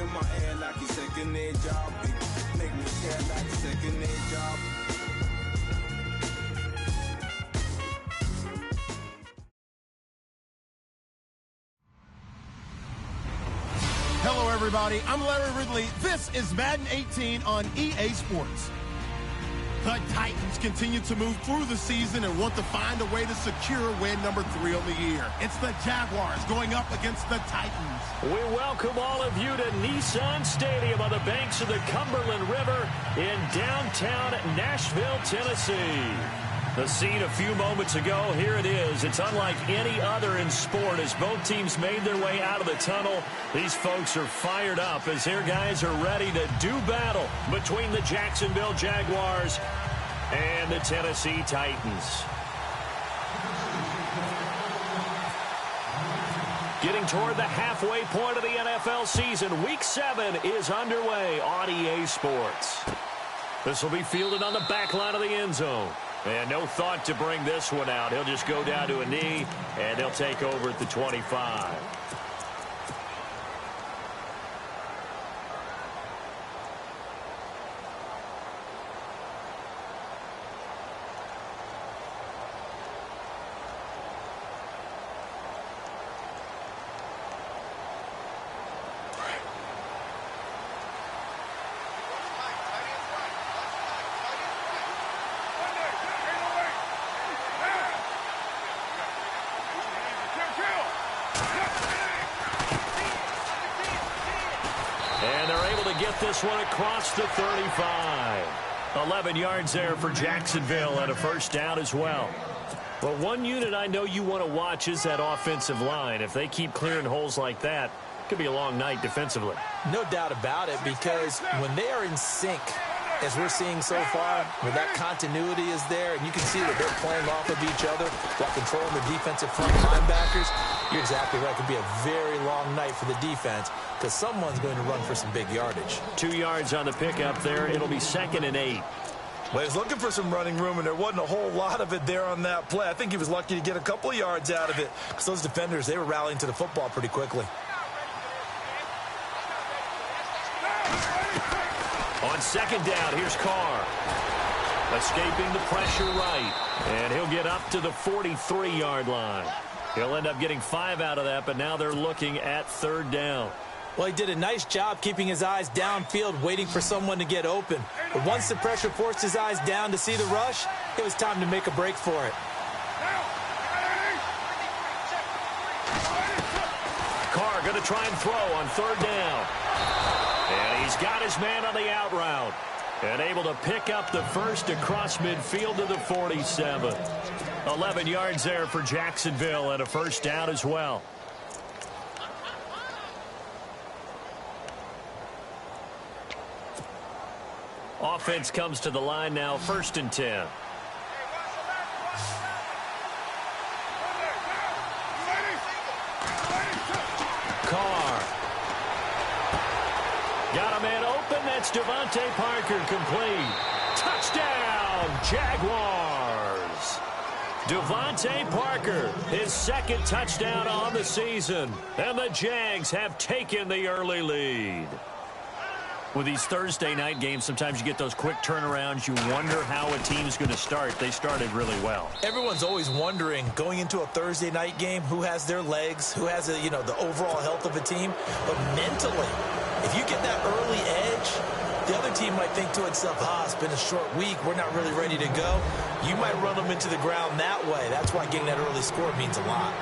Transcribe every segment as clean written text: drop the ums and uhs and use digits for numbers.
in my air like a second-hand job. Make me care like a second-hand job. Hello, everybody. I'm Larry Ridley. This is Madden 18 on EA Sports. The Titans continue to move through the season and want to find a way to secure win number 3 on the year. It's the Jaguars going up against the Titans. We welcome all of you to Nissan Stadium on the banks of the Cumberland River in downtown Nashville, Tennessee. The scene a few moments ago, here it is. It's unlike any other in sport as both teams made their way out of the tunnel. These folks are fired up as their guys are ready to do battle between the Jacksonville Jaguars and the Tennessee Titans. Getting toward the halfway point of the NFL season, Week 7 is underway on EA Sports. This will be fielded on the back line of the end zone. And no thought to bring this one out. He'll just go down to a knee, and he'll take over at the 25. Get this one across the 35. 11 yards there for Jacksonville and a first down as well. Well, one unit I know you want to watch is that offensive line. If they keep clearing holes like that, it could be a long night defensively. No doubt about it, because when they are in sync, as we're seeing so far, where that continuity is there, and you can see that they're playing off of each other while controlling the defensive front linebackers, you're exactly right. It could be a very long night for the defense because someone's going to run for some big yardage. 2 yards on the pickup there. It'll be 2nd and 8. Well, he's looking for some running room, and there wasn't a whole lot of it there on that play. I think he was lucky to get a couple of yards out of it because those defenders, they were rallying to the football pretty quickly. On 2nd down, here's Carr. Escaping the pressure right. And he'll get up to the 43-yard line. He'll end up getting 5 out of that, but now they're looking at 3rd down. Well, he did a nice job keeping his eyes downfield, waiting for someone to get open. But once the pressure forced his eyes down to see the rush, it was time to make a break for it. Carr going to try and throw on 3rd down. And he's got his man on the out route. And able to pick up the first across midfield to the 47. 11 yards there for Jacksonville and a first down as well. Offense comes to the line now, 1st and 10. Carr. Got a man open. That's Devontae Parker, complete. Touchdown, Jaguars. Devontae Parker, his 2nd touchdown on the season. And the Jags have taken the early lead. With these Thursday night games, sometimes you get those quick turnarounds. You wonder how a team's going to start. They started really well. Everyone's always wondering, going into a Thursday night game, who has their legs, who has the overall health of a team. But mentally, if you get that early edge, the other team might think to itself, it's been a short week, we're not really ready to go. You might run them into the ground that way. That's why getting that early score means a lot.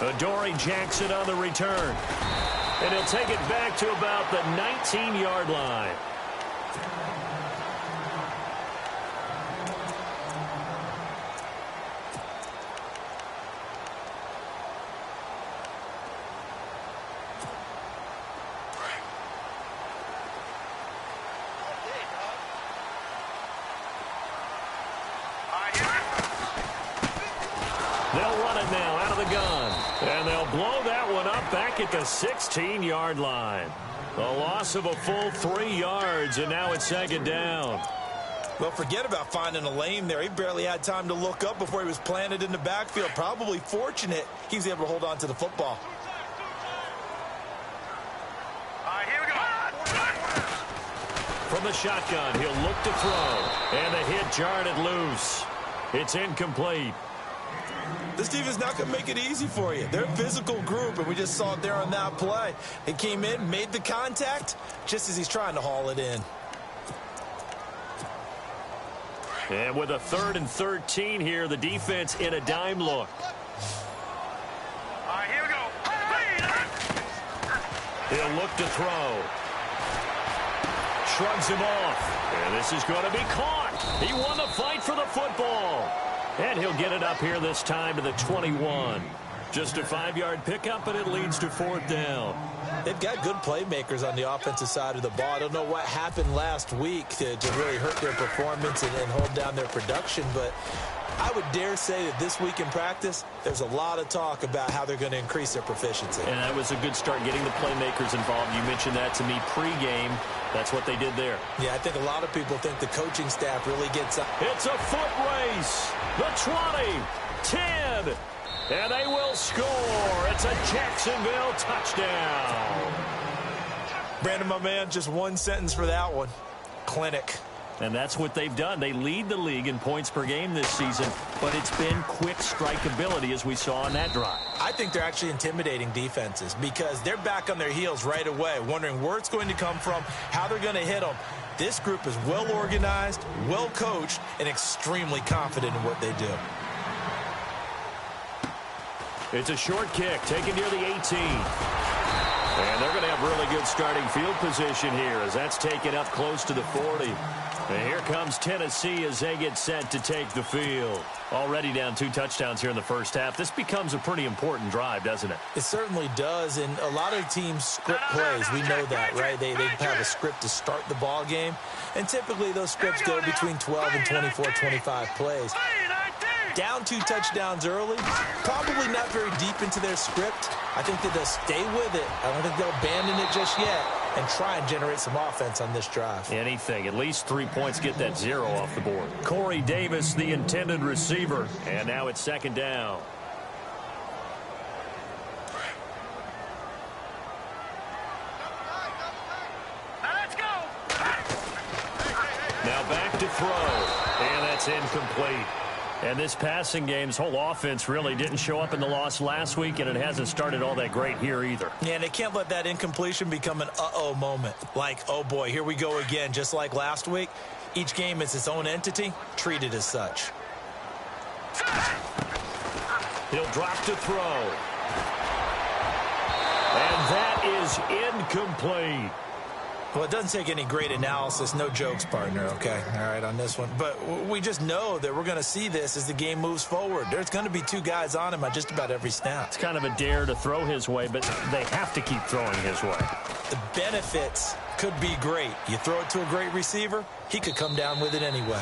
Adoree Jackson on the return. And he'll take it back to about the 19-yard line. They'll run it now out of the gun. And they'll blow that one up back at the 16-yard line. A loss of a full 3 yards, and now it's 2nd down. Well, forget about finding a lane there. He barely had time to look up before he was planted in the backfield. Probably fortunate he was able to hold on to the football. From the shotgun, he'll look to throw. And the hit jarred it loose. It's incomplete. This defense not going to make it easy for you. They're a physical group, and we just saw it there on that play. It came in, made the contact, just as he's trying to haul it in. And with a 3rd and 13 here, the defense in a dime look. All right, here we go. He'll look to throw. Shrugs him off. And this is going to be caught. He won the fight for the football. And he'll get it up here this time to the 21. Just a 5-yard pickup, and it leads to 4th down. They've got good playmakers on the offensive side of the ball. I don't know what happened last week to really hurt their performance and hold down their production, but I would dare say that this week in practice, there's a lot of talk about how they're going to increase their proficiency. And that was a good start, getting the playmakers involved. You mentioned that to me pregame. That's what they did there. Yeah, I think a lot of people think the coaching staff really gets up. It's a foot race. The 20, 10, and they will score. It's a Jacksonville touchdown. Brandon, my man, just one sentence for that one. Clinic. And that's what they've done. They lead the league in points per game this season, but it's been quick strikeability as we saw on that drive. I think they're actually intimidating defenses because they're back on their heels right away, wondering where it's going to come from, how they're going to hit them. This group is well organized, well coached, and extremely confident in what they do. It's a short kick taken near the 18. And they're going to have really good starting field position here as that's taken up close to the 40. And here comes Tennessee as they get set to take the field. Already down 2 touchdowns here in the first half. This becomes a pretty important drive, doesn't it? It certainly does, and a lot of teams script plays. We know that, right? They have a script to start the ball game, and typically those scripts go between 12 and 24, 25 plays. Down 2 touchdowns early, probably not very deep into their script. I think that they'll stay with it. I don't think they'll abandon it just yet and try and generate some offense on this drive. Anything. At least 3 points, get that 0 off the board. Corey Davis, the intended receiver. And now it's 2nd down. Let's go. Now back to throw. And that's incomplete. And this passing game's whole offense really didn't show up in the loss last week, and it hasn't started all that great here either. Yeah, and they can't let that incompletion become an uh-oh moment. Like, oh boy, here we go again, just like last week. Each game is its own entity, treated as such. He'll drop to throw. And that is incomplete. Well, it doesn't take any great analysis. No jokes, partner, okay? All right, on this one. But we just know that we're going to see this as the game moves forward. There's going to be 2 guys on him on just about every snap. It's kind of a dare to throw his way, but they have to keep throwing his way. The benefits could be great. You throw it to a great receiver, he could come down with it anyway.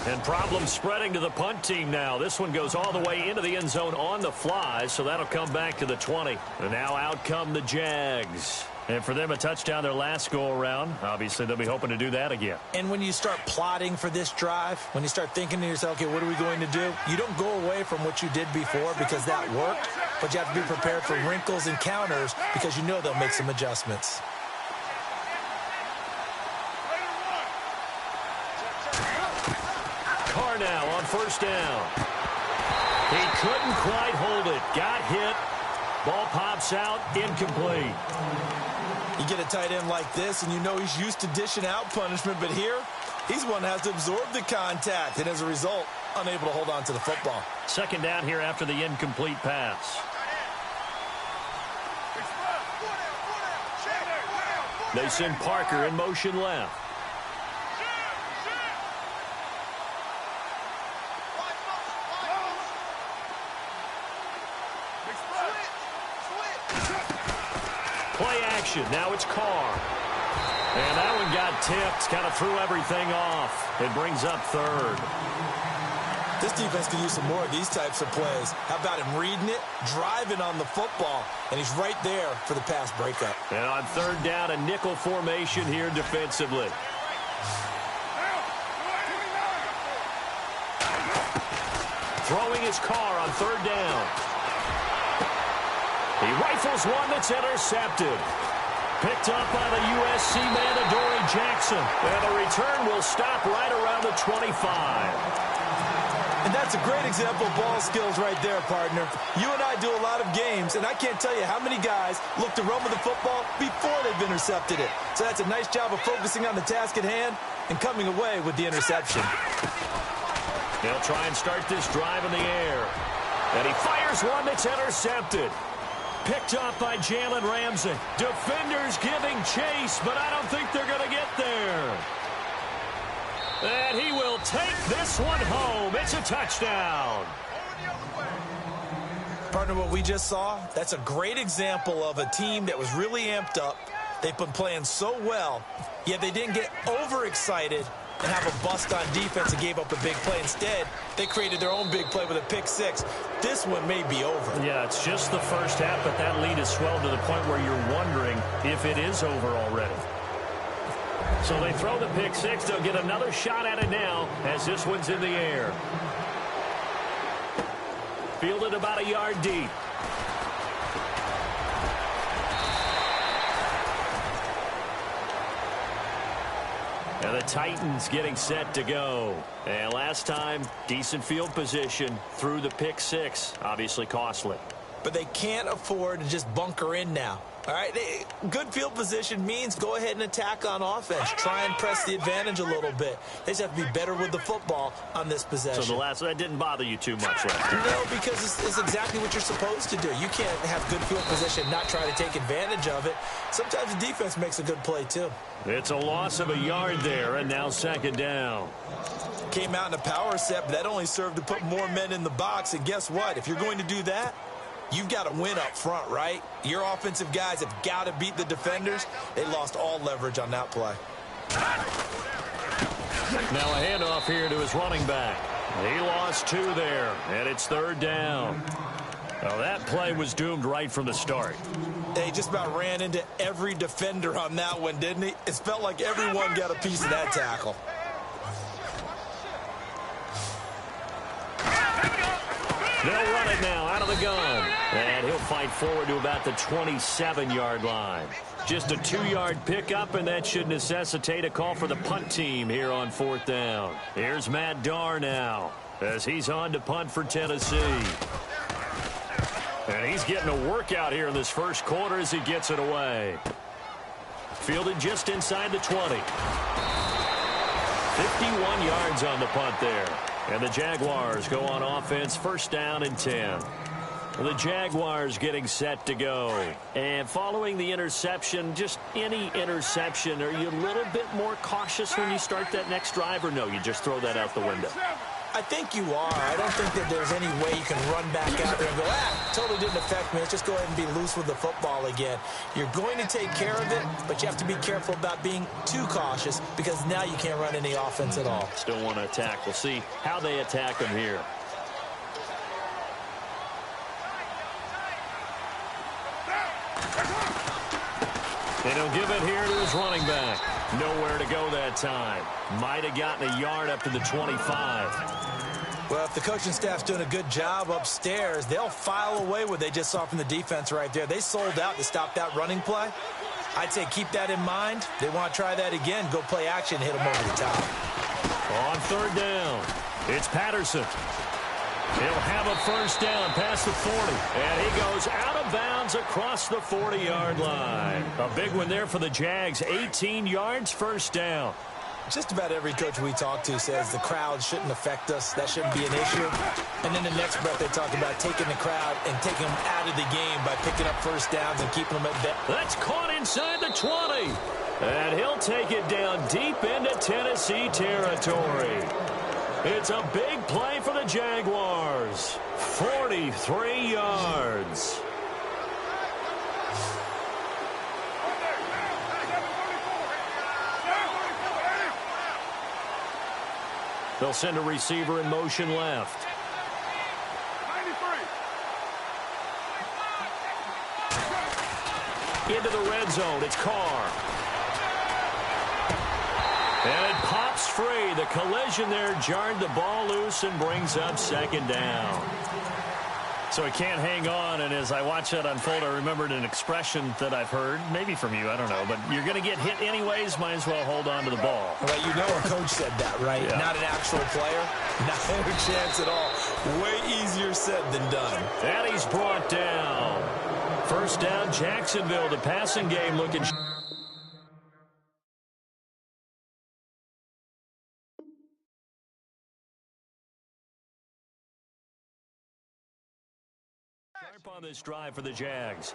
And problems spreading to the punt team now. This one goes all the way into the end zone on the fly, so that'll come back to the 20. And now out come the Jags. And for them, a touchdown their last go-around. Obviously, they'll be hoping to do that again. And when you start plotting for this drive, when you start thinking to yourself, okay, what are we going to do? You don't go away from what you did before because that worked, but you have to be prepared for wrinkles and counters because you know they'll make some adjustments. Carr now on 1st down. He couldn't quite hold it. Got hit. Ball pops out. Incomplete. You get a tight end like this, and you know he's used to dishing out punishment, but here, he's one that has to absorb the contact, and as a result, unable to hold on to the football. 2nd down here after the incomplete pass. They send Parker in motion left. Play action. Now it's Carr. And that one got tipped. Kind of threw everything off. It brings up 3rd. This defense can use some more of these types of plays. How about him reading it, driving on the football, and he's right there for the pass breakup. And on 3rd down, a nickel formation here defensively. Throwing his Carr on 3rd down. He rifles one that's intercepted. Picked up by the USC man, Adoree Jackson. And the return will stop right around the 25. And that's a great example of ball skills right there, partner. You and I do a lot of games, and I can't tell you how many guys look to run with the football before they've intercepted it. So that's a nice job of focusing on the task at hand and coming away with the interception. They'll try and start this drive in the air. And he fires one that's intercepted. Picked up by Jalen Ramsey. Defenders giving chase, but I don't think they're going to get there. And he will take this one home. It's a touchdown. Partner, what we just saw, that's a great example of a team that was really amped up. They've been playing so well, yet they didn't get overexcited and have a bust on defense and gave up a big play. Instead, they created their own big play with a pick six. This one may be over. Yeah, it's just the first half, but that lead has swelled to the point where you're wondering if it is over already. So they throw the pick six. They'll get another shot at it now as this one's in the air. Fielded about a yard deep. And the Titans getting set to go. And last time, decent field position through the pick six. Obviously costly. But they can't afford to just bunker in now. All right, good field position means go ahead and attack on offense. Try and press the advantage a little bit. They just have to be better with the football on this possession. So that didn't bother you too much last year? No, because it's exactly what you're supposed to do. You can't have good field position and not try to take advantage of it. Sometimes the defense makes a good play, too. It's a loss of a yard there, and now second down. Came out in a power set, but that only served to put more men in the box. And guess what? If you're going to do that, you've got to win up front, right? Your offensive guys have got to beat the defenders. They lost all leverage on that play. Now a handoff here to his running back. He lost two there, and it's third down. Now that play was doomed right from the start. They just about ran into every defender on that one, didn't he? It felt like everyone got a piece of that tackle. They'll run it now out of the gun. And he'll fight forward to about the 27-yard line. Just a 2-yard pickup, and that should necessitate a call for the punt team here on fourth down. Here's Matt Darr now as he's on to punt for Tennessee. And he's getting a workout here in this first quarter as he gets it away. Fielded just inside the 20. 51 yards on the punt there. And the Jaguars go on offense, first down and 10. The Jaguars getting set to go. And following the interception, just any interception, are you a little bit more cautious when you start that next drive, or no, you just throw that out the window? I think you are. I don't think that there's any way you can run back out there and go, totally didn't affect me. Let's just go ahead and be loose with the football again. You're going to take care of it, but you have to be careful about being too cautious because now you can't run any offense at all. Still want to attack. We'll see how they attack him here. And he'll give it here to his running back. Nowhere to go that time. Might have gotten a yard up to the 25. Well, if the coaching staff's doing a good job upstairs, they'll file away what they just saw from the defense right there. They sold out to stop that running play. I'd say keep that in mind. They want to try that again. Go play action, hit them over the top. On third down, it's Patterson. He'll have a first down past the 40. And he goes out of bounds across the 40-yard line. A big one there for the Jags. 18 yards, first down. Just about every coach we talk to says the crowd shouldn't affect us. That shouldn't be an issue. And then the next breath they talk about taking the crowd and taking them out of the game by picking up first downs and keeping them at bay. That's caught inside the 20. And he'll take it down deep into Tennessee territory. It's a big play for the Jaguars. 43 yards. They'll send a receiver in motion left. Into the red zone. It's Carr. And it pops free. The collision there jarred the ball loose and brings up second down. So he can't hang on, and as I watch that unfold, I remembered an expression that I've heard, maybe from you, I don't know, but you're going to get hit anyways, might as well hold on to the ball. Well, you know a coach said that, right? Yeah. Not an actual player. Not a chance at all. Way easier said than done. And he's brought down. First down, Jacksonville. The passing game looking... on this drive for the Jags.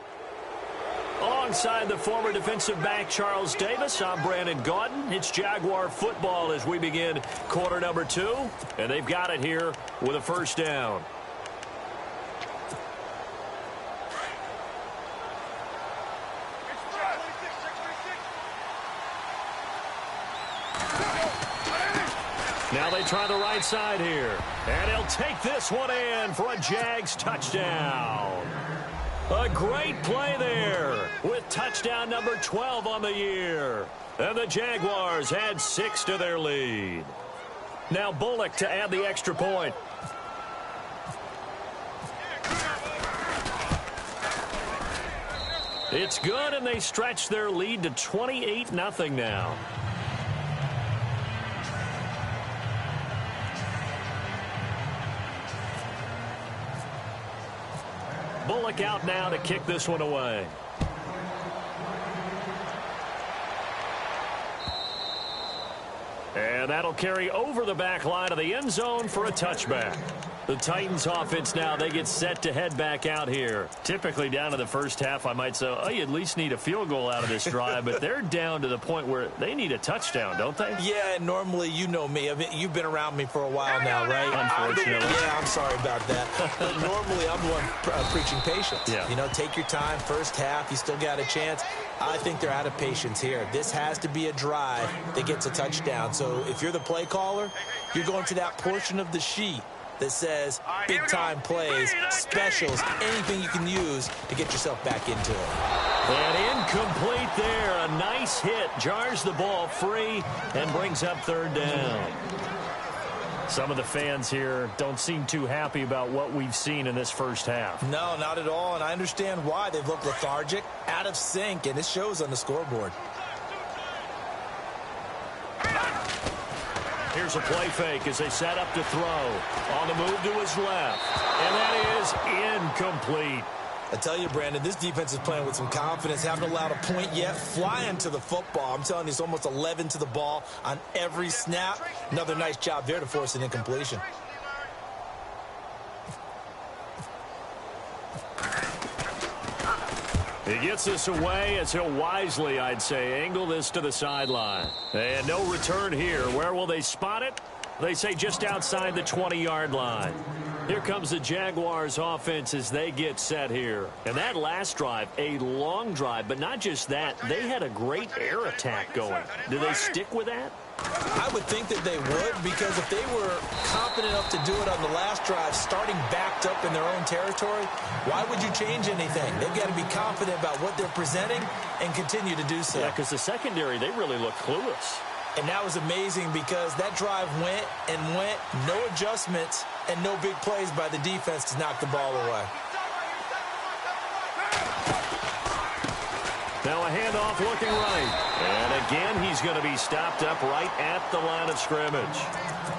Alongside the former defensive back Charles Davis, I'm Brandon Gaudin. It's Jaguar football as we begin quarter number 2, and they've got it here with a first down. Now they try the right side here. And he'll take this one in for a Jags touchdown. A great play there with touchdown number 12 on the year. And the Jaguars add 6 to their lead. Now Bullock to add the extra point. It's good, and they stretch their lead to 28-0 now. Bullock out now to kick this one away. And that'll carry over the back line of the end zone for a touchback. The Titans offense now, they get set to head back out here. Typically down to the first half, I might say, oh, you at least need a field goal out of this drive, but they're down to the point where they need a touchdown, don't they? Yeah, normally, you know me. I mean, you've been around me for a while now, right? Unfortunately. Yeah, I'm sorry about that. But normally, I'm the one preaching patience. Yeah. You know, take your time. First half, you still got a chance. I think they're out of patience here. This has to be a drive that gets a touchdown. So if you're the play caller, you're going to that portion of the sheet that says big-time plays, specials, anything you can use to get yourself back into it. And incomplete there. A nice hit. Jars the ball free and brings up third down. Some of the fans here don't seem too happy about what we've seen in this first half. No, not at all, and I understand why. They've looked lethargic, out of sync, and it shows on the scoreboard. Here's a play fake as they set up to throw. On the move to his left. And that is incomplete. I tell you, Brandon, this defense is playing with some confidence. Haven't allowed a point yet. Flying to the football. I'm telling you, it's almost 11 to the ball on every snap. Another nice job there to force an incompletion. He gets this away as he'll wisely, I'd say, angle this to the sideline. And no return here. Where will they spot it? They say just outside the 20-yard line. Here comes the Jaguars offense as they get set here. And that last drive, a long drive, but not just that. They had a great air attack going. Do they stick with that? I would think that they would, because if they were confident enough to do it on the last drive, starting backed up in their own territory, why would you change anything? They've got to be confident about what they're presenting and continue to do so. Yeah, because the secondary, they really look clueless. And that was amazing because that drive went and went, no adjustments and no big plays by the defense to knock the ball away. Now a handoff looking right. And again, he's going to be stopped up right at the line of scrimmage.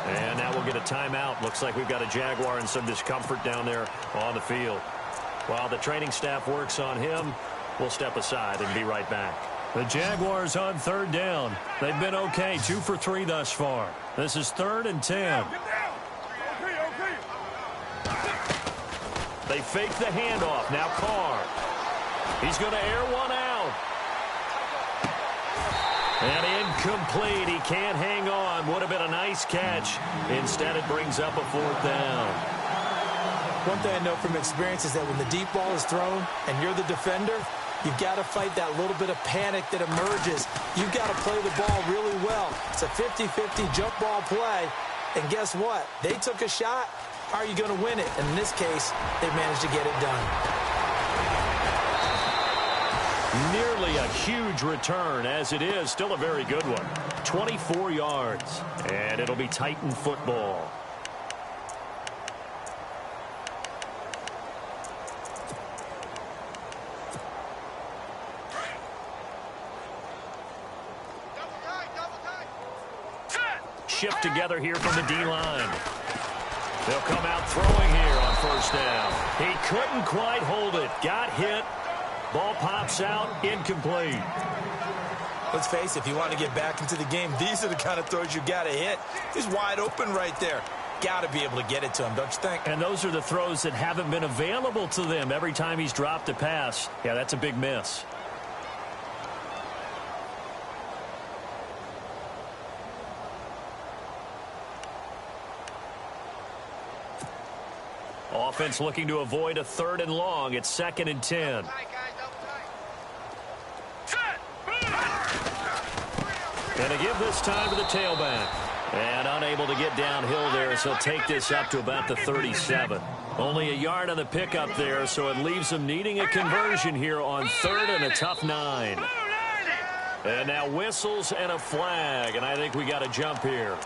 And now we'll get a timeout. Looks like we've got a Jaguar in some discomfort down there on the field. While the training staff works on him, we'll step aside and be right back. The Jaguars on third down. They've been okay, 2 for 3 thus far. This is 3rd and 10. They fake the handoff. Now Carr. He's going to air one out. And incomplete. He can't hang on. Would have been a nice catch. Instead, it brings up a 4th down. One thing I know from experience is that when the deep ball is thrown and you're the defender, you've got to fight that little bit of panic that emerges. You've got to play the ball really well. It's a 50-50 jump ball play. And guess what? They took a shot. How are you going to win it? And in this case, they managed to get it done. Nearly a huge return, as it is. Still a very good one. 24 yards. And it'll be Titan football. shift together here from the D-line. They'll come out throwing here on first down. He couldn't quite hold it. Got hit. Ball pops out. Incomplete. Let's face it, if you want to get back into the game, these are the kind of throws you got to hit. He's wide open right there. Got to be able to get it to him, don't you think? And those are the throws that haven't been available to them every time he's dropped a pass. Yeah, that's a big miss. Offense looking to avoid a 3rd and long. It's 2nd and 10. And to give this time to the tailback. And unable to get downhill there, as he'll take this up to about the 37. Only a yard on the pickup there, so it leaves them needing a conversion here on 3rd and a tough 9. And now whistles and a flag, and I think we got a jump here.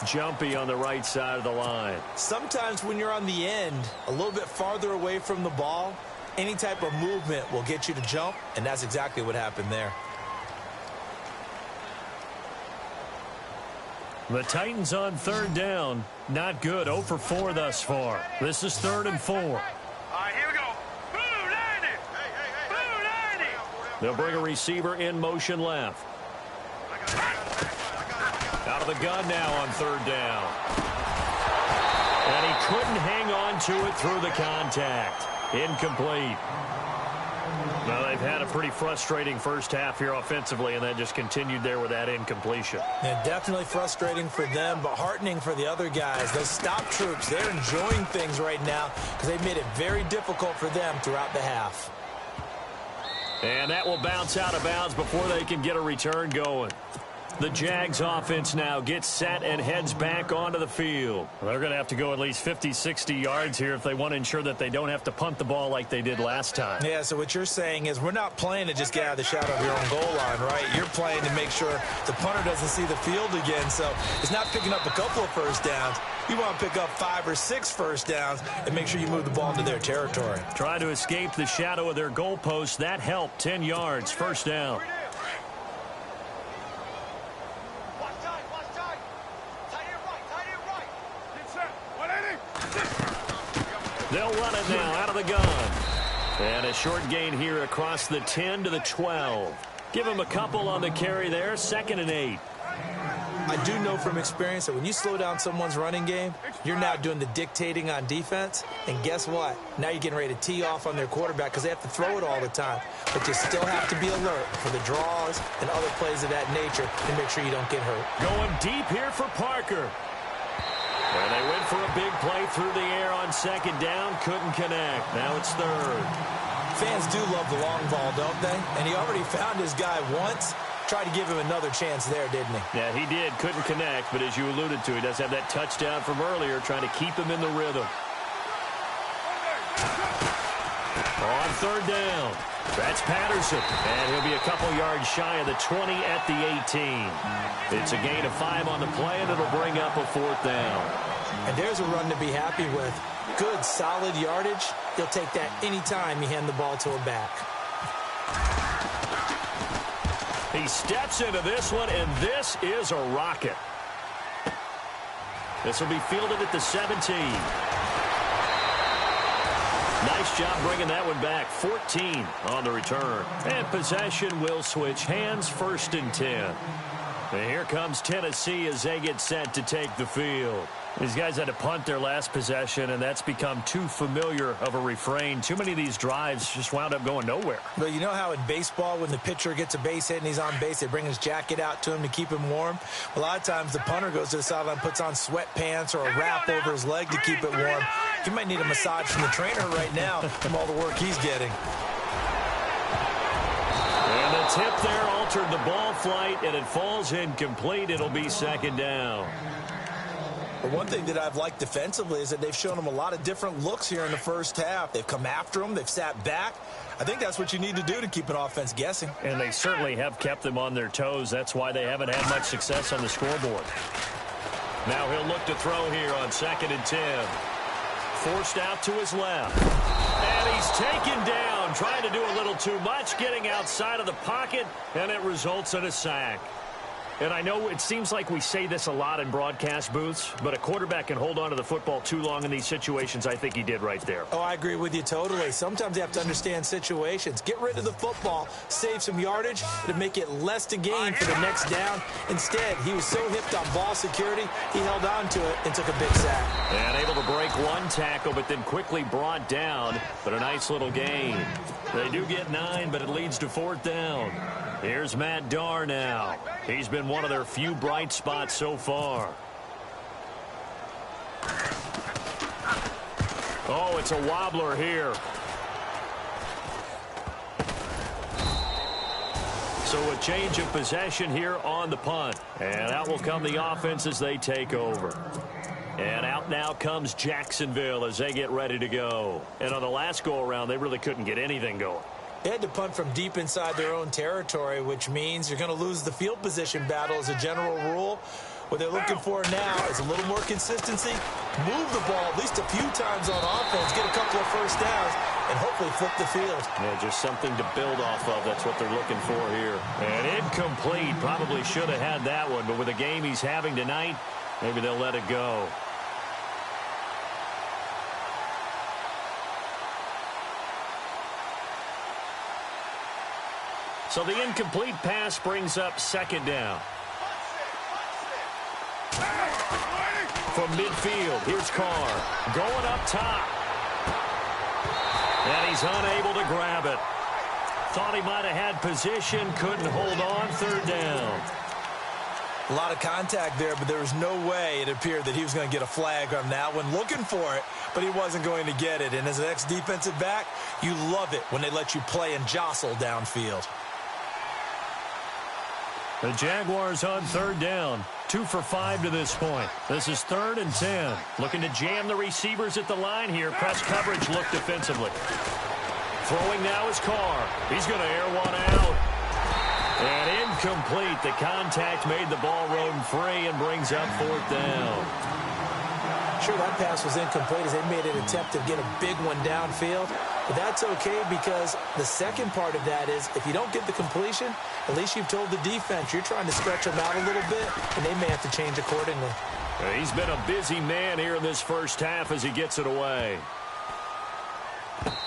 Jumpy on the right side of the line. Sometimes when you're on the end, a little bit farther away from the ball, any type of movement will get you to jump, and that's exactly what happened there. The Titans on 3rd down. Not good. 0 for 4 thus far. This is 3rd and 4. All right, here we go. Blue 90. Blue 90. They'll bring a receiver in motion left. Out of the gun now on 3rd down. And he couldn't hang on to it through the contact. Incomplete. Well, they've had a pretty frustrating first half here offensively, and then just continued there with that incompletion. Yeah, definitely frustrating for them, but heartening for the other guys. Those stop troops, they're enjoying things right now because they've made it very difficult for them throughout the half. And that will bounce out of bounds before they can get a return going. The Jags offense now gets set and heads back onto the field. They're going to have to go at least 50, 60 yards here if they want to ensure that they don't have to punt the ball like they did last time. Yeah, so what you're saying is we're not playing to just get out of the shadow of your own goal line, right? You're playing to make sure the punter doesn't see the field again. So it's not picking up a couple of first downs. You want to pick up 5 or 6 first downs and make sure you move the ball into their territory. Trying to escape the shadow of their goalpost. That helped. 10 yards, first down. They'll run it now out of the gun. And a short gain here across the 10 to the 12. Give him a couple on the carry there. 2nd and 8. I do know from experience that when you slow down someone's running game, you're now doing the dictating on defense. And guess what? Now you're getting ready to tee off on their quarterback because they have to throw it all the time. But you still have to be alert for the draws and other plays of that nature to make sure you don't get hurt. Going deep here for Parker. And they went for a big play through the air on 2nd down. Couldn't connect. Now it's 3rd. Fans do love the long ball, don't they? And he already found his guy once. Tried to give him another chance there, didn't he? Yeah, he did. Couldn't connect. But as you alluded to, he does have that touchdown from earlier, trying to keep him in the rhythm. On 3rd down. That's Patterson. And he'll be a couple yards shy of the 20 at the 18. It's a gain of 5 on the play, and it'll bring up a 4th down. And there's a run to be happy with. Good, solid yardage. He'll take that anytime you hand the ball to him back. He steps into this one, and this is a rocket. This will be fielded at the 17. Nice job bringing that one back. 14 on the return. And possession will switch hands. 1st and 10. And here comes Tennessee as they get set to take the field. These guys had to punt their last possession, and that's become too familiar of a refrain. Too many of these drives just wound up going nowhere. But you know how in baseball, when the pitcher gets a base hit and he's on base, they bring his jacket out to him to keep him warm? A lot of times the punter goes to the sideline, puts on sweatpants or a wrap over his leg to keep it warm. He might need a massage from the trainer right now from all the work he's getting. And the tip there altered the ball flight, and it falls incomplete. It'll be 2nd down. But one thing that I've liked defensively is that they've shown them a lot of different looks here in the first half. They've come after them. They've sat back. I think that's what you need to do to keep an offense guessing. And they certainly have kept them on their toes. That's why they haven't had much success on the scoreboard. Now he'll look to throw here on 2nd and 10. Forced out to his left. And he's taken down, trying to do a little too much, getting outside of the pocket, and it results in a sack. And I know it seems like we say this a lot in broadcast booths, but a quarterback can hold on to the football too long in these situations. I think he did right there. Oh, I agree with you totally. Sometimes you have to understand situations. Get rid of the football, save some yardage to make it less to gain for the next down. Instead, he was so hipped on ball security, he held on to it and took a big sack. And able to break one tackle, but then quickly brought down. But a nice little gain. They do get 9, but it leads to 4th down. Here's Matt Darr now. He's been one of their few bright spots so far. Oh, it's a wobbler here. So a change of possession here on the punt. And out will come the offense as they take over. And out now comes Jacksonville as they get ready to go. And on the last go-around, they really couldn't get anything going. They had to punt from deep inside their own territory, which means you're going to lose the field position battle as a general rule. What they're looking for now is a little more consistency, move the ball at least a few times on offense, get a couple of first downs, and hopefully flip the field. Yeah, just something to build off of. That's what they're looking for here. And incomplete. Probably should have had that one, but with the game he's having tonight, maybe they'll let it go. So the incomplete pass brings up 2nd down. From midfield, here's Carr. Going up top. And he's unable to grab it. Thought he might have had position, couldn't hold on, 3rd down. A lot of contact there, but there was no way it appeared that he was going to get a flag on that one. Looking for it, but he wasn't going to get it. And as an ex-defensive back, you love it when they let you play and jostle downfield. The Jaguars on 3rd down. 2 for 5 to this point. This is 3rd and 10. Looking to jam the receivers at the line here. Press coverage look defensively. Throwing now is Carr. He's going to air one out. And incomplete. The contact made the ball roam free and brings up 4th down. Sure, that pass was incomplete as they made an attempt to get a big one downfield. But that's okay because the second part of that is if you don't get the completion, at least you've told the defense you're trying to stretch them out a little bit, and they may have to change accordingly. He's been a busy man here in this first half as he gets it away.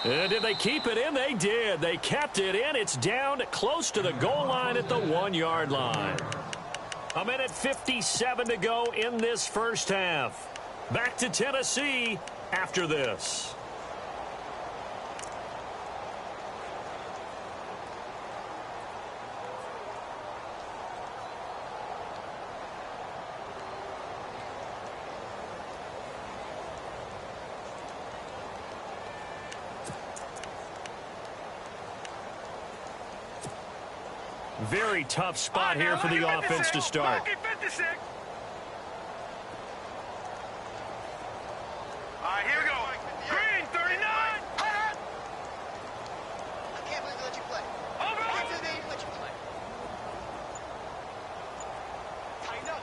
And did they keep it in? They did. They kept it in. It's down close to the goal line at the 1-yard line. 1:57 to go in this first half. Back to Tennessee after this. Very tough spot here for the offense to start. All right, here we go. Green, 39. I can't believe they let you play. Over. I can't believe they let you play. Tighten up.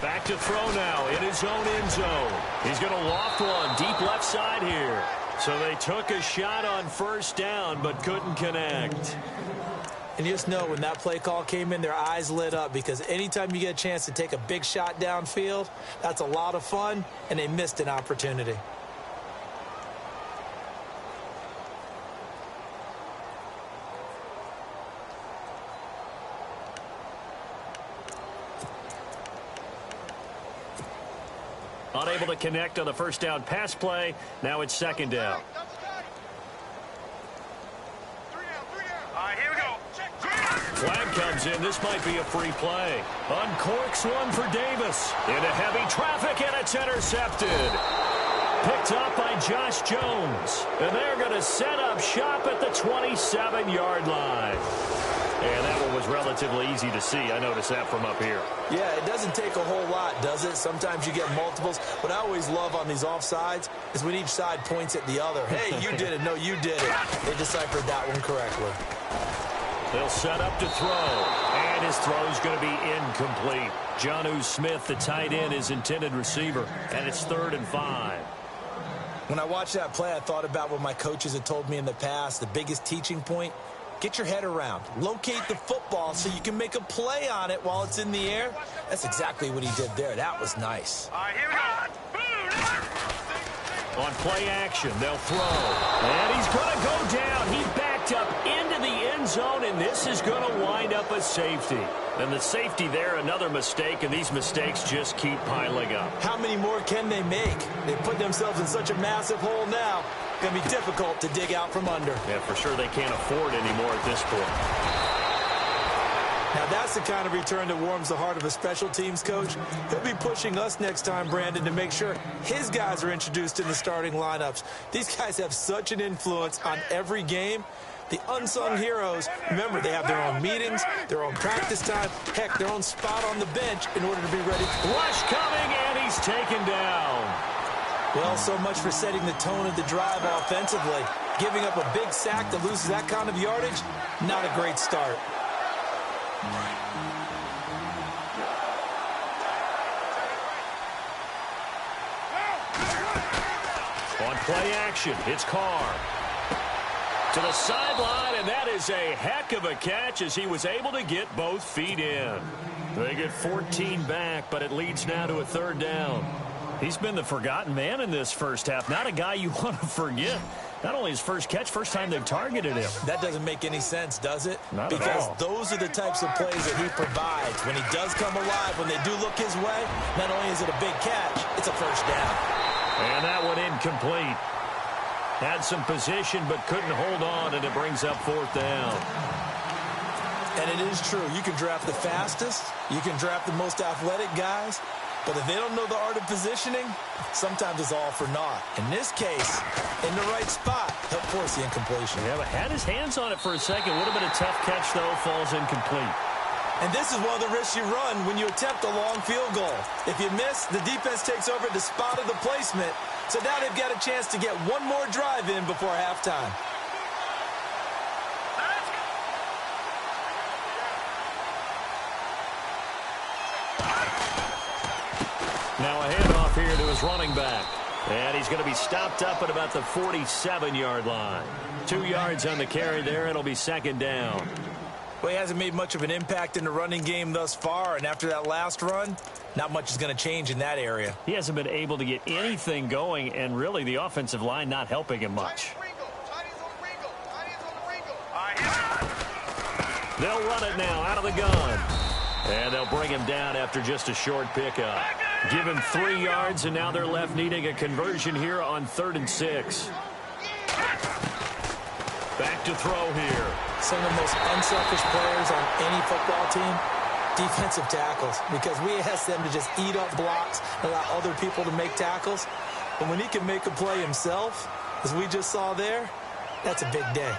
Back to throw now in his own end zone. He's going to loft one deep left side here. So they took a shot on 1st down but couldn't connect. And you just know when that play call came in, their eyes lit up because anytime you get a chance to take a big shot downfield, that's a lot of fun, and they missed an opportunity. Unable to connect on the 1st down pass play. Now it's 2nd down. All right, here we go. Flag comes in. This might be a free play. Uncorks one for Davis. Into heavy traffic, and it's intercepted. Picked up by Josh Jones. And they're going to set up shop at the 27-yard line. And that one was relatively easy to see. I noticed that from up here. Yeah, it doesn't take a whole lot, does it? Sometimes you get multiples. What I always love on these offsides is when each side points at the other. Hey, you did it. No, you did it. They deciphered that one correctly. They'll set up to throw. And his throw's going to be incomplete. Jonnu Smith, the tight end, is intended receiver. And it's 3rd and 5. When I watched that play, I thought about what my coaches had told me in the past. The biggest teaching point, Get your head around. Locate the football so you can make a play on it while it's in the air. That's exactly what he did there. That was nice. All right, here we go. On play action, they'll throw. And he's going to go down. He backed up into the end zone, and this is going to wind up a safety. And the safety there, another mistake, and these mistakes just keep piling up. How many more can they make? They put themselves in such a massive hole now. Going to be difficult to dig out from under. Yeah, for sure they can't afford anymore at this point. Now that's the kind of return that warms the heart of a special teams coach. He'll be pushing us next time, Brandon, to make sure his guys are introduced in the starting lineups. These guys have such an influence on every game. The unsung heroes, remember, they have their own meetings, their own practice time, heck, their own spot on the bench in order to be ready. Rush coming, and he's taken down. Well, so much for setting the tone of the drive offensively. Giving up a big sack that loses that kind of yardage, not a great start. On play action, it's Carr. To the sideline, and that is a heck of a catch as he was able to get both feet in. They get 14 back, but it leads now to a third down. He's been the forgotten man in this first half. Not a guy you want to forget. Not only his first catch, first time they've targeted him. That doesn't make any sense, does it? Not because at all. Those are the types of plays that he provides. When he does come alive, when they do look his way, not only is it a big catch, it's a first down. And that one incomplete. Had some position but couldn't hold on, and it brings up fourth down. And it is true. You can draft the fastest. You can draft the most athletic guys. But if they don't know the art of positioning, sometimes it's all for naught. In this case, in the right spot, help force the incompletion. Yeah, but had his hands on it for a second. Would have been a tough catch, though. Falls incomplete. And this is one of the risks you run when you attempt a long field goal. If you miss, the defense takes over the spot of the placement. So now they've got a chance to get one more drive in before halftime. Now a handoff here to his running back. And he's going to be stopped up at about the 47-yard line. 2 yards on the carry there. It'll be second down. Well, he hasn't made much of an impact in the running game thus far, and after that last run, not much is going to change in that area. He hasn't been able to get anything going, and really the offensive line not helping him much. They'll run it now out of the gun. And they'll bring him down after just a short pickup. Give him 3 yards, and now they're left needing a conversion here on 3rd and 6. Back to throw here. Some of the most unselfish players on any football team, defensive tackles, because we ask them to just eat up blocks, allow other people to make tackles. But when he can make a play himself, as we just saw there, that's a big day.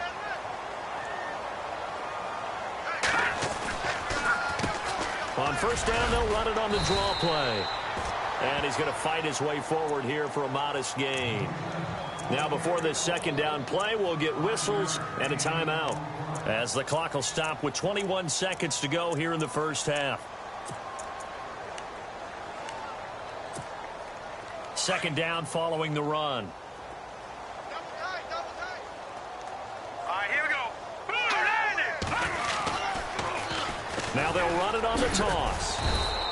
On first down, they'll run it on the draw play. And he's going to fight his way forward here for a modest gain. Now before this second down play, we'll get whistles and a timeout, as the clock will stop with 21 seconds to go here in the first half. Second down following the run. All right, here we go. Now they'll run it on the toss.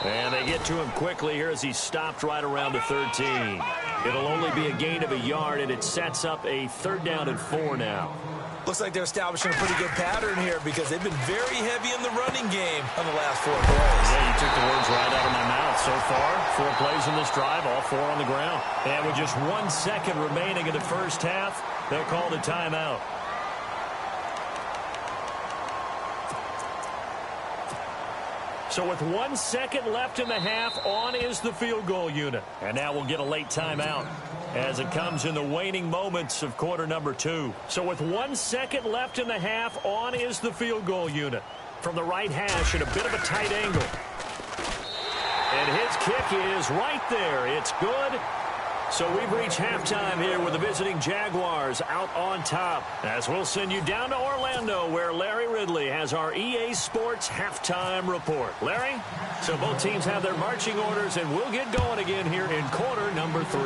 And they get to him quickly here as he's stopped right around the 13. It'll only be a gain of a yard, and it sets up a 3rd down and 4 now. Looks like they're establishing a pretty good pattern here because they've been very heavy in the running game on the last 4 plays. Yeah, you took the words right out of my mouth. So far, 4 plays in this drive, all 4 on the ground. And with just 1 second remaining in the first half, they'll call the timeout. So with 1 second left in the half, on is the field goal unit. And now we'll get a late timeout as it comes in the waning moments of quarter number 2. So with 1 second left in the half, on is the field goal unit. From the right hash at a bit of a tight angle. And his kick is right there. It's good. So we've reached halftime here with the visiting Jaguars out on top, as we'll send you down to Orlando where Larry Ridley has our EA Sports halftime report. Larry, so both teams have their marching orders, and we'll get going again here in quarter number 3.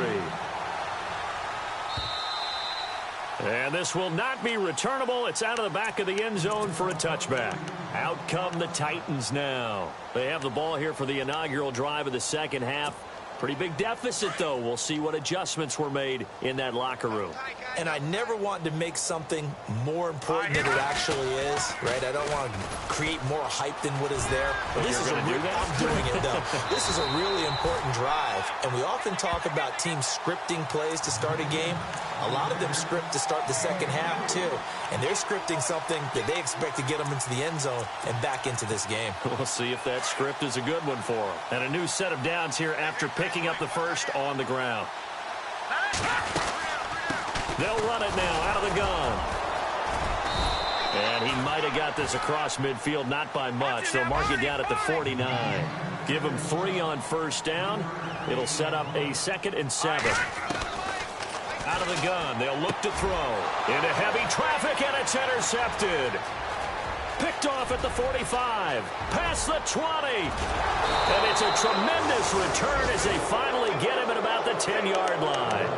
And this will not be returnable. It's out of the back of the end zone for a touchback. Out come the Titans now. They have the ball here for the inaugural drive of the second half. Pretty big deficit, though. We'll see what adjustments were made in that locker room. And I never want to make something more important than it actually is, right? I don't want to create more hype than what is there. But this is I'm doing it, though. This is a really important drive. And we often talk about teams scripting plays to start a game. A lot of them script to start the second half, too. And they're scripting something that they expect to get them into the end zone and back into this game. We'll see if that script is a good one for them. And a new set of downs here after picking up the first on the ground. They'll run it now out of the gun. And he might have got this across midfield, not by much. They'll mark it down at the 49. Give him 3 on first down. It'll set up a 2nd and 7. Out of the gun, they'll look to throw. Into heavy traffic, and it's intercepted. Picked off at the 45. Past the 20. And it's a tremendous return as they finally get him at about the 10-yard line.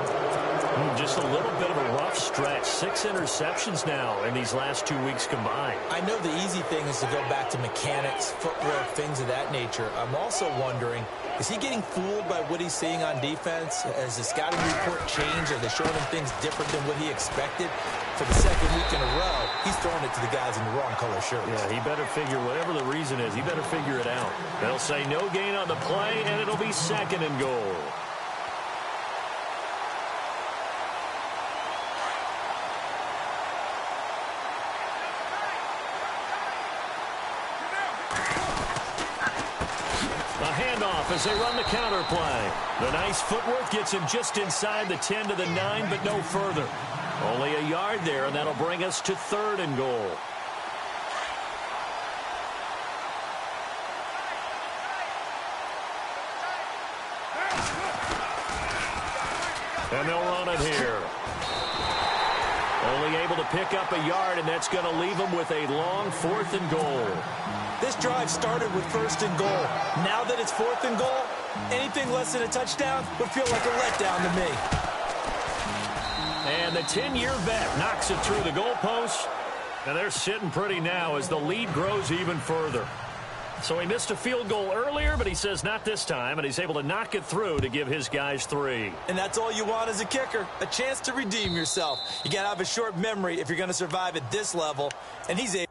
Just a little bit of a rough stretch. 6 interceptions now in these last 2 weeks combined. I know the easy thing is to go back to mechanics, footwork, things of that nature. I'm also wondering, is he getting fooled by what he's seeing on defense? Has the scouting report changed? Are they showing him things different than what he expected? For the second week in a row, he's throwing it to the guys in the wrong color shirts. Yeah, he better figure, whatever the reason is, he better figure it out. They'll say no gain on the play, and it'll be 2nd and goal. As they run the counter play. The nice footwork gets him just inside the 10 to the 9, but no further. Only a yard there, and that'll bring us to 3rd and goal. And they'll run it here. Only able to pick up a yard, and that's going to leave them with a long 4th and goal. This drive started with 1st and goal. Now that it's 4th and goal, anything less than a touchdown would feel like a letdown to me. And the 10-year vet knocks it through the goalpost. And they're sitting pretty now as the lead grows even further. So he missed a field goal earlier, but he says not this time, and he's able to knock it through to give his guys 3. And that's all you want as a kicker, a chance to redeem yourself. You got to have a short memory if you're going to survive at this level, and he's able.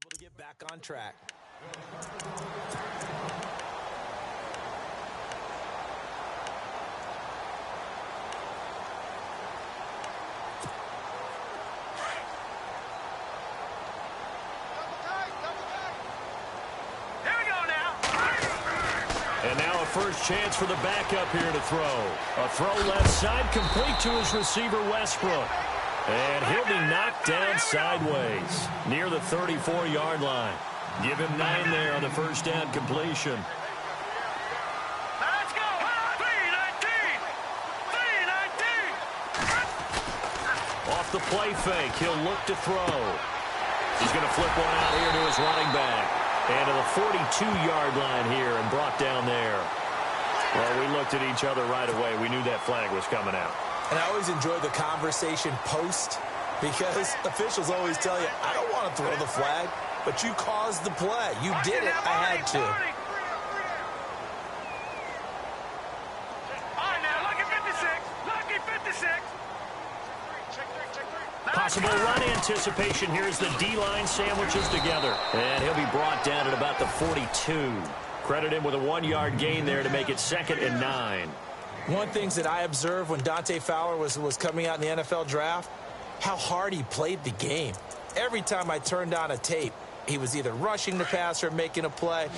To get back on track. Here we go now. And now a first chance for the backup here to throw. A throw left side complete to his receiver Westbrook. And he'll be knocked down sideways near the 34-yard line. Give him 9 there on the first down completion. Let's go. 319. 319. Off the play fake, he'll look to throw. He's going to flip one out here to his running back. And to the 42-yard line here and brought down there. Well, we looked at each other right away. We knew that flag was coming out. And I always enjoy the conversation post because officials always tell you, I don't want to throw the flag, but you caused the play. You did it. I had to. All right, now, lucky 56. Lucky 56. Possible run anticipation here as the D-line sandwiches together. And he'll be brought down at about the 42. Credit him with a 1-yard gain there to make it 2nd and 9. One thing that I observed when Dante Fowler was coming out in the NFL draft, how hard he played the game. Every time I turned on a tape, he was either rushing the passer or making a play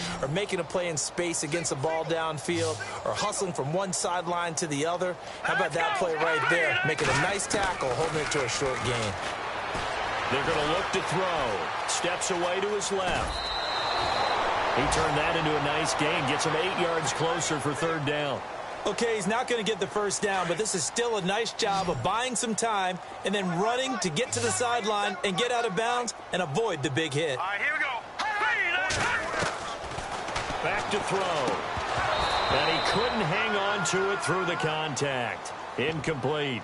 in space against a ball downfield, or hustling from one sideline to the other. How about that play right there? Making a nice tackle, holding it to a short gain. They're going to look to throw. Steps away to his left. He turned that into a nice gain. Gets him 8 yards closer for third down. Okay, he's not going to get the first down, but this is still a nice job of buying some time and then running to get to the sideline and get out of bounds and avoid the big hit. All right, here we go. Back to throw. And he couldn't hang on to it through the contact. Incomplete.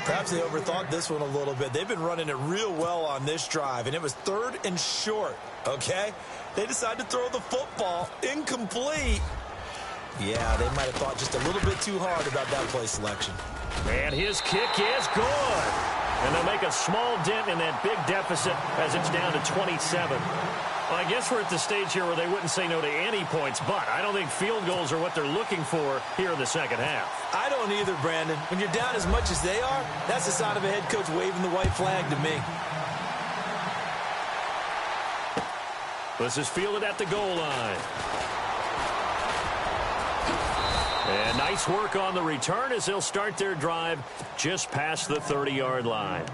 Perhaps they overthought this one a little bit. They've been running it real well on this drive, and it was 3rd and short, okay? They decided to throw the football. Incomplete. Yeah, they might have thought just a little bit too hard about that play selection. And his kick is good. And they'll make a small dent in that big deficit as it's down to 27. Well, I guess we're at the stage here where they wouldn't say no to any points, but I don't think field goals are what they're looking for here in the second half. I don't either, Brandon. When you're down as much as they are, that's a sign of a head coach waving the white flag to me. This is fielded at the goal line. And nice work on the return as they'll start their drive just past the 30-yard line.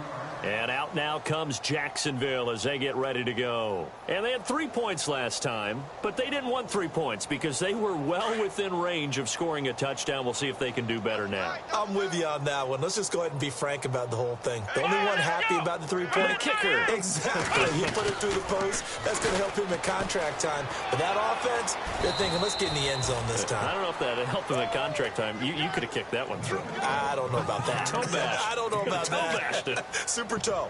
And out now comes Jacksonville as they get ready to go. And they had 3 points last time, but they didn't want 3 points because they were well within range of scoring a touchdown. We'll see if they can do better now. I'm with you on that one. Let's just go ahead and be frank about the whole thing. The only one happy about the 3-point kicker. Exactly. You put it through the post. That's going to help him at contract time. But that offense, they're thinking, let's get in the end zone this time. I don't know if that helped them at contract time. You could have kicked that one through. I don't know about that. Toe bashed. I don't know about that. Toe bashed it. Super toe.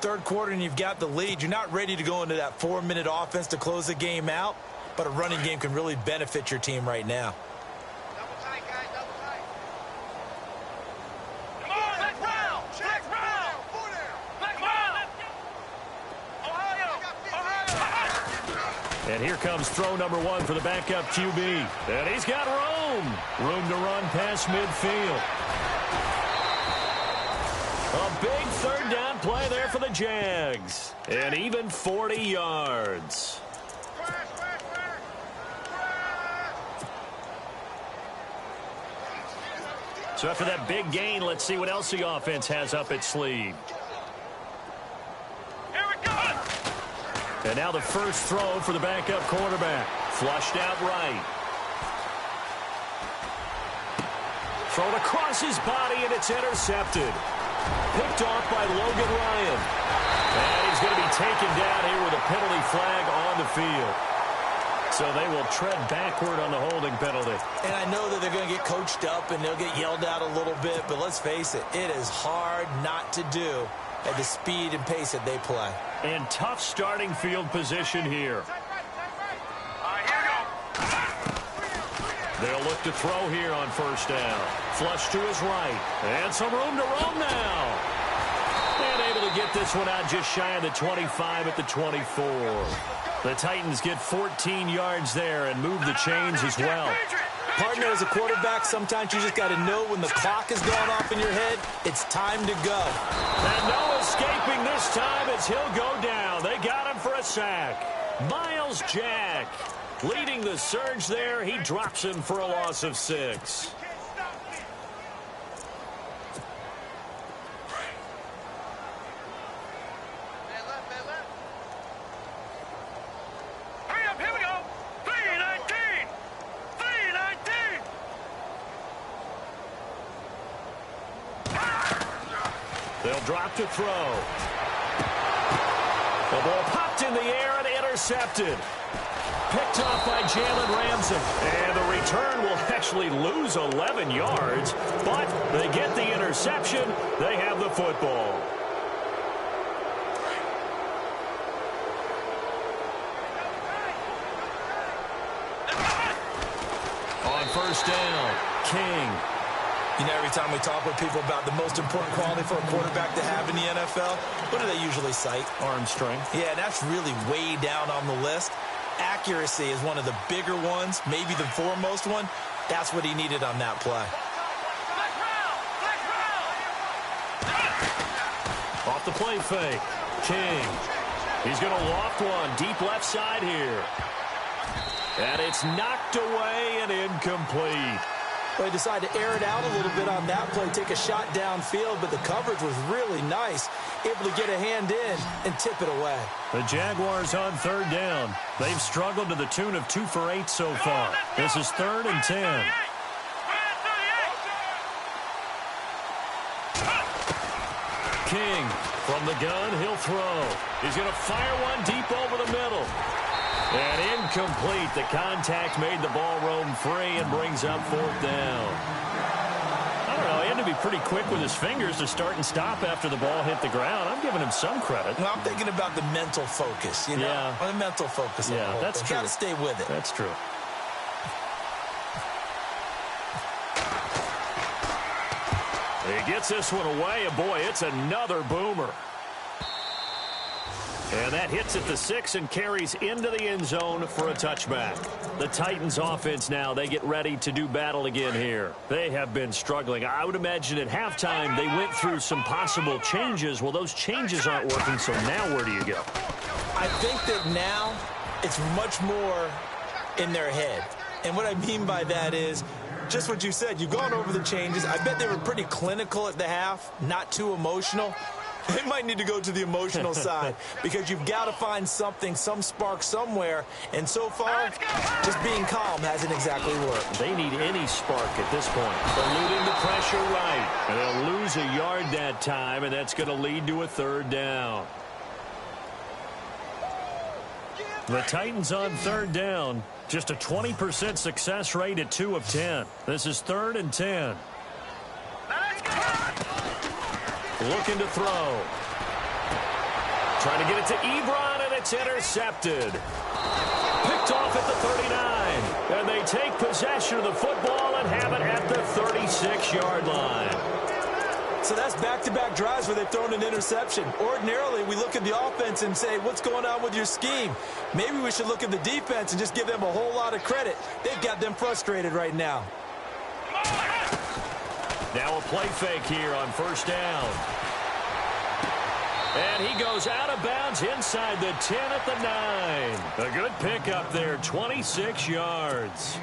Third quarter and you've got the lead. You're not ready to go into that 4-minute offense to close the game out, but a running game can really benefit your team right now. Double tight, guys, double tight. Come on, let's round. Let's round. Let's round. Ohio. And here comes throw number 1 for the backup QB. And he's got room to run past midfield. A big third down play there for the Jags. And even 40 yards. So after that big gain, let's see what else the offense has up its sleeve. Here we go. And now the first throw for the backup quarterback. Flushed out right. Thrown across his body, and it's intercepted. Picked off by Logan Ryan. And he's going to be taken down here with a penalty flag on the field. So they will tread backward on the holding penalty. And I know that they're going to get coached up and they'll get yelled at a little bit, but let's face it, it is hard not to do at the speed and pace that they play. And tough starting field position here. All right, here we go. They'll look to throw here on first down. Flush to his right. And some room to roam now. And able to get this one out just shy of the 25 at the 24. The Titans get 14 yards there and move the chains as well. Partner, as a quarterback, sometimes you just got to know when the clock has gone off in your head, it's time to go. And no escaping this time as he'll go down. They got him for a sack. Miles Jack leading the surge there. He drops him for a loss of 6. Here we go. 319. 319. They'll drop to throw. The ball popped in the air and intercepted. Picked off by Jalen Ramsey. And the return will actually lose 11 yards, but they get the interception. They have the football. On first down, King. You know, every time we talk with people about the most important quality for a quarterback to have in the NFL, what do they usually cite? Arm strength. Yeah, that's really way down on the list. Accuracy is one of the bigger ones, maybe the foremost one. That's what he needed on that play. Off the play fake. King. He's going to loft one deep left side here. And it's knocked away and incomplete. Well, he decided to air it out a little bit on that play, take a shot downfield, but the coverage was really nice. Able to get a hand in and tip it away. The Jaguars on third down. They've struggled to the tune of 2 for 8 so far. This is 3rd and 10. King from the gun, he'll throw. He's going to fire one deep over the middle. And incomplete. The contact made the ball roam free and brings up 4th down. I don't know. He had to be pretty quick with his fingers to start and stop after the ball hit the ground. I'm giving him some credit. Well, I'm thinking about the mental focus, you know? Yeah. The mental focus. Yeah, that's true. Got to stay with it. That's true. He gets this one away, and boy, it's another boomer. And that hits at the 6 and carries into the end zone for a touchback. The Titans offense now, they get ready to do battle again here. They have been struggling. I would imagine at halftime they went through some possible changes. Well, those changes aren't working, so now where do you go? I think that now it's much more in their head. And what I mean by that is just what you said. You've gone over the changes. I bet they were pretty clinical at the half, not too emotional. They might need to go to the emotional side because you've got to find something, some spark somewhere. And so far, just being calm hasn't exactly worked. They need any spark at this point. Eluding the pressure right. And they'll lose a yard that time, and that's going to lead to a 3rd down. The Titans on 3rd down. Just a 20% success rate at 2 of 10. This is 3rd and 10. Looking to throw. Trying to get it to Ebron, and it's intercepted. Picked off at the 39. And they take possession of the football and have it at the 36-yard line. So that's back-to-back drives where they've thrown an interception. Ordinarily, we look at the offense and say, what's going on with your scheme? Maybe we should look at the defense and just give them a whole lot of credit. They've got them frustrated right now. Now a play fake here on 1st down. And he goes out of bounds inside the 10 at the 9. A good pickup there, 26 yards.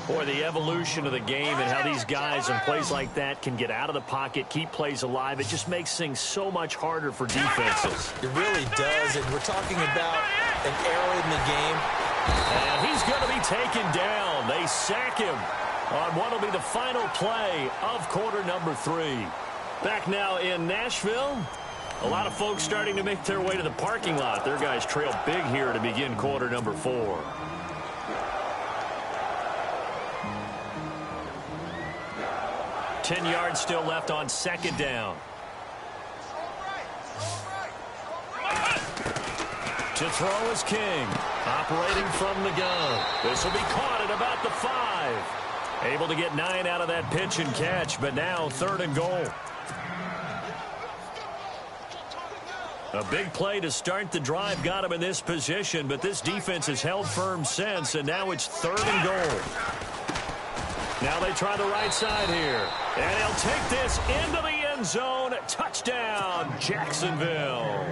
Boy, the evolution of the game and how these guys in plays like that can get out of the pocket, keep plays alive, it just makes things so much harder for defenses. It really does, and we're talking about an error in the game. And he's going to be taken down. They sack him on what will be the final play of quarter number 3. Back now in Nashville. A lot of folks starting to make their way to the parking lot. Their guys trail big here to begin quarter number 4. Ten yards still left on 2nd down. To throw is King. Operating from the gun. This will be caught at about the 5. Able to get 9 out of that pitch and catch, but now 3rd and goal. A big play to start the drive got him in this position, but this defense has held firm since, and now it's 3rd and goal. Now they try the right side here. And he'll take this into the end zone. Touchdown, Jacksonville.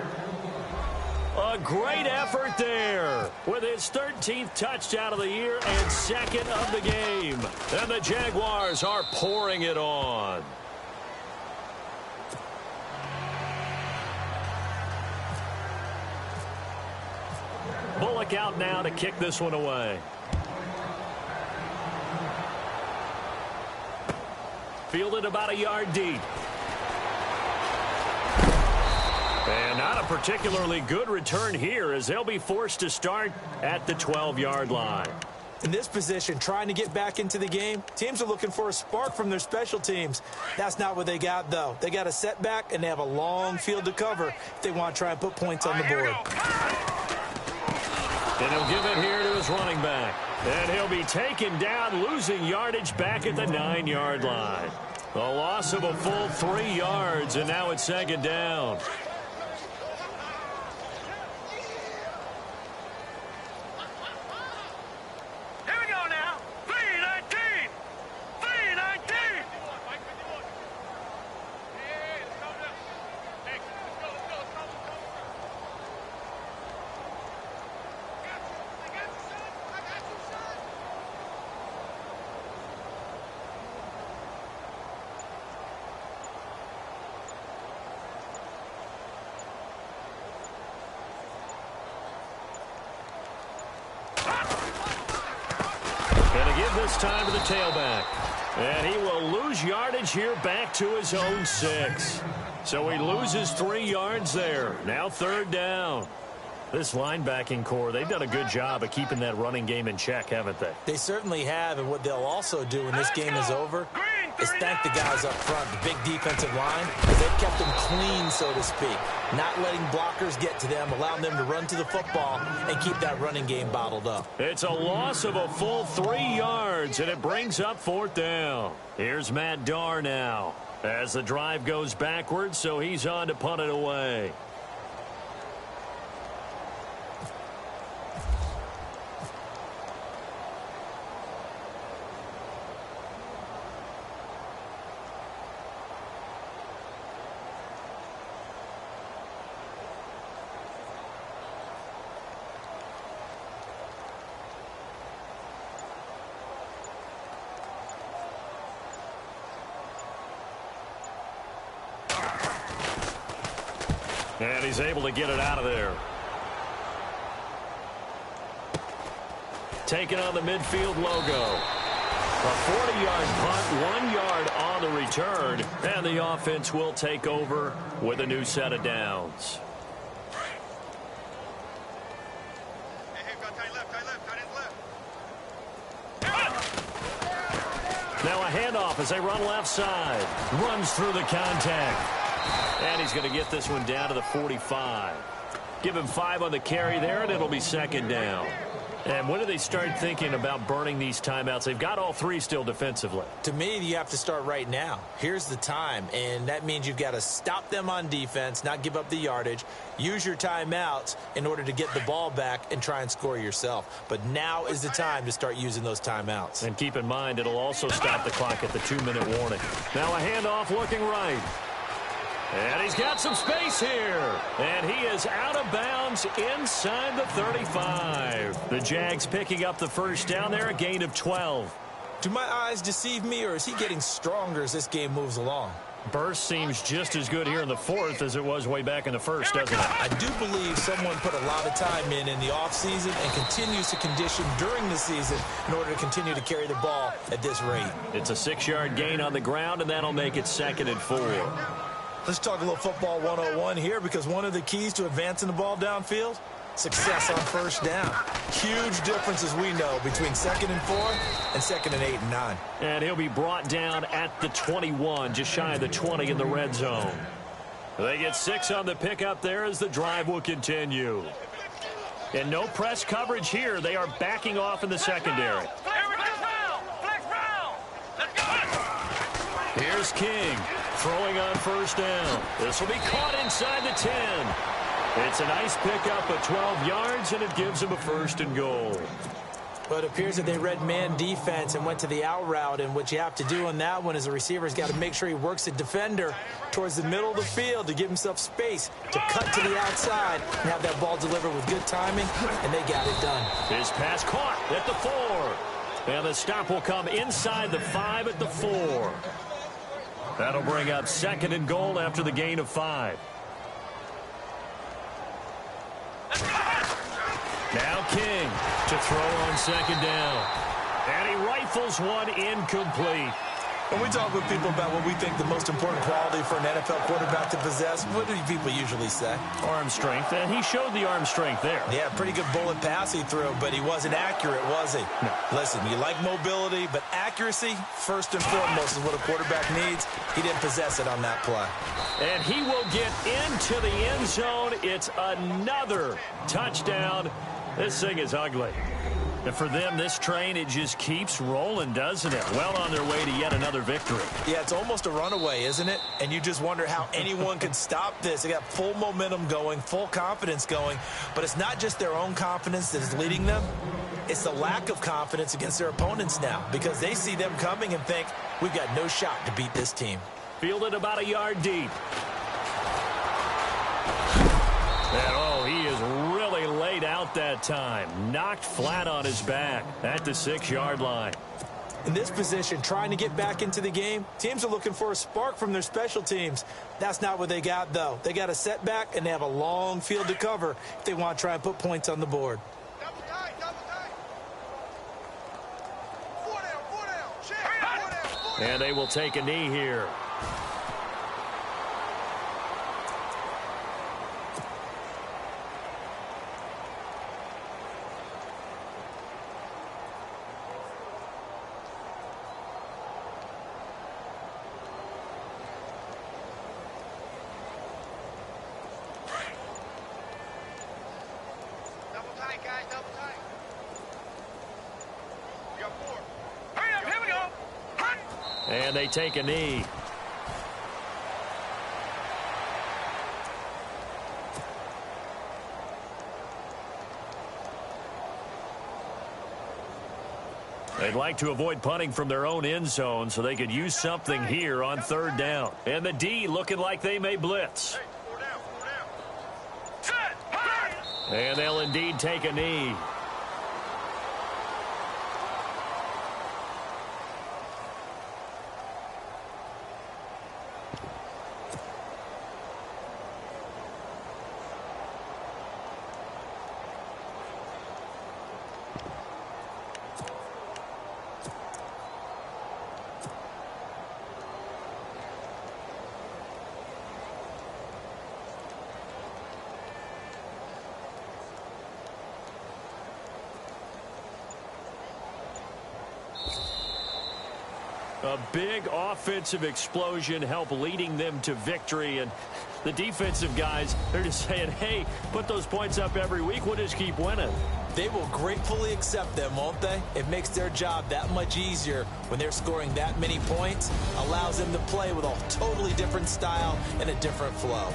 A great effort there with his 13th touchdown of the year and 2nd of the game. And the Jaguars are pouring it on. Bullock out now to kick this one away. Fielded about a yard deep. And not a particularly good return here as they'll be forced to start at the 12-yard line. In this position, trying to get back into the game, teams are looking for a spark from their special teams. That's not what they got, though. They got a setback, and they have a long field to cover if they want to try and put points on the board. And he'll give it here to his running back. And he'll be taken down, losing yardage back at the 9-yard line. A loss of a full 3 yards, and now it's 2nd down. Here we go now. 3-19. 3-19. this time to the tailback. And he will lose yardage here back to his own 6. So he loses 3 yards there. Now 3rd down. This linebacking core, they've done a good job of keeping that running game in check, haven't they? They certainly have, and what they'll also do when this game is over is thank the guys up front, the big defensive line, because they've kept them clean, so to speak. Not letting blockers get to them, allowing them to run to the football and keep that running game bottled up. It's a loss of a full 3 yards, and it brings up 4th down. Here's Matt Darr now as the drive goes backwards, so he's on to punt it away. And he's able to get it out of there. Taking on the midfield logo. A 40-yard punt, 1 yard on the return. And the offense will take over with a new set of downs. Hey, got tight left, tight left. Now a handoff as they run left side. Runs through the contact. And he's going to get this one down to the 45. Give him 5 on the carry there, and it'll be 2nd down. And when do they start thinking about burning these timeouts? They've got all 3 still defensively. To me, you have to start right now. Here's the time, and that means you've got to stop them on defense, not give up the yardage, use your timeouts in order to get the ball back and try and score yourself. But now is the time to start using those timeouts. And keep in mind, it'll also stop the clock at the 2-minute warning. Now a handoff looking right. And he's got some space here. And he is out of bounds inside the 35. The Jags picking up the 1st down there, a gain of 12. Do my eyes deceive me, or is he getting stronger as this game moves along? Burst seems just as good here in the 4th as it was way back in the 1st, doesn't it? I do believe someone put a lot of time in the offseason and continues to condition during the season in order to continue to carry the ball at this rate. It's a 6-yard gain on the ground, and that'll make it 2nd and 4. Let's talk a little football 101 here, because one of the keys to advancing the ball downfield, success on 1st down. Huge differences, we know, between 2nd and 4 and 2nd and 8 and 9. And he'll be brought down at the 21, just shy of the 20 in the red zone. They get 6 on the pickup there as the drive will continue. And no press coverage here. They are backing off in the secondary. Here's King throwing on 1st down. This will be caught inside the 10. It's a nice pickup of 12 yards, and it gives him a 1st and goal. Well, it appears that they read man defense and went to the out route, and what you have to do on that one is the receiver's got to make sure he works the defender towards the middle of the field to give himself space to cut to the outside and have that ball delivered with good timing, and they got it done. His pass caught at the 4. And the stop will come inside the 5 at the 4. That'll bring up 2nd and goal after the gain of 5. Now King to throw on 2nd down. And he rifles one incomplete. When we talk with people about what we think the most important quality for an NFL quarterback to possess, what do people usually say? Arm strength, and he showed the arm strength there. Yeah, pretty good bullet pass he threw, but he wasn't accurate, was he? No. Listen, you like mobility, but accuracy, first and foremost, is what a quarterback needs. He didn't possess it on that play. And he will get into the end zone. It's another touchdown. This thing is ugly. And for them, this train, it just keeps rolling, doesn't it? Well on their way to yet another victory. Yeah, it's almost a runaway, isn't it? And you just wonder how anyone could stop this. They got full momentum going, full confidence going. But it's not just their own confidence that is leading them. It's the lack of confidence against their opponents now, because they see them coming and think, we've got no shot to beat this team. Fielded about a yard deep. And oh, he is really laid out that time. Knocked flat on his back at the 6-yard line. In this position, trying to get back into the game, teams are looking for a spark from their special teams. That's not what they got, though. They got a setback, and they have a long field to cover if they want to try and put points on the board. Double tight, double tight. 4 there, And they will take a knee here. Double tight, guys, double tight. We got 4. Hurry up, here we go. Hut. And they take a knee. They'd like to avoid punting from their own end zone so they could use something here on 3rd down. And the D looking like they may blitz. Hey, 4 down, 4 down. Set. Hut. And they'll indeed take a knee. A big offensive explosion helped leading them to victory. And the defensive guys, they're just saying, hey, put those points up every week. We'll just keep winning. They will gratefully accept them, won't they? It makes their job that much easier when they're scoring that many points. Allows them to play with a totally different style and a different flow.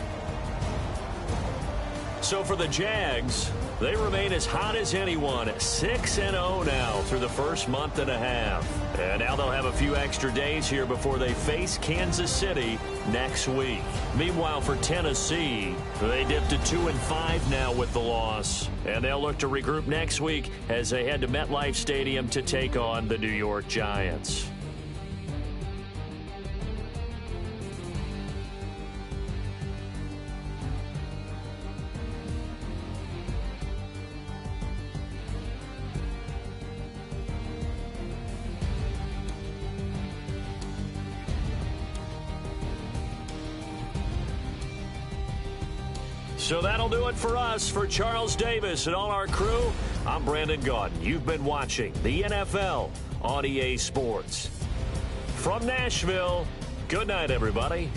So for the Jags, they remain as hot as anyone, 6-0 now through the first month and a half. And now they'll have a few extra days here before they face Kansas City next week. Meanwhile, for Tennessee, they dipped to 2-5 now with the loss. And they'll look to regroup next week as they head to MetLife Stadium to take on the New York Giants. So that'll do it for us. For Charles Davis and all our crew, I'm Brandon Gaudin. You've been watching the NFL on EA Sports. From Nashville, good night, everybody.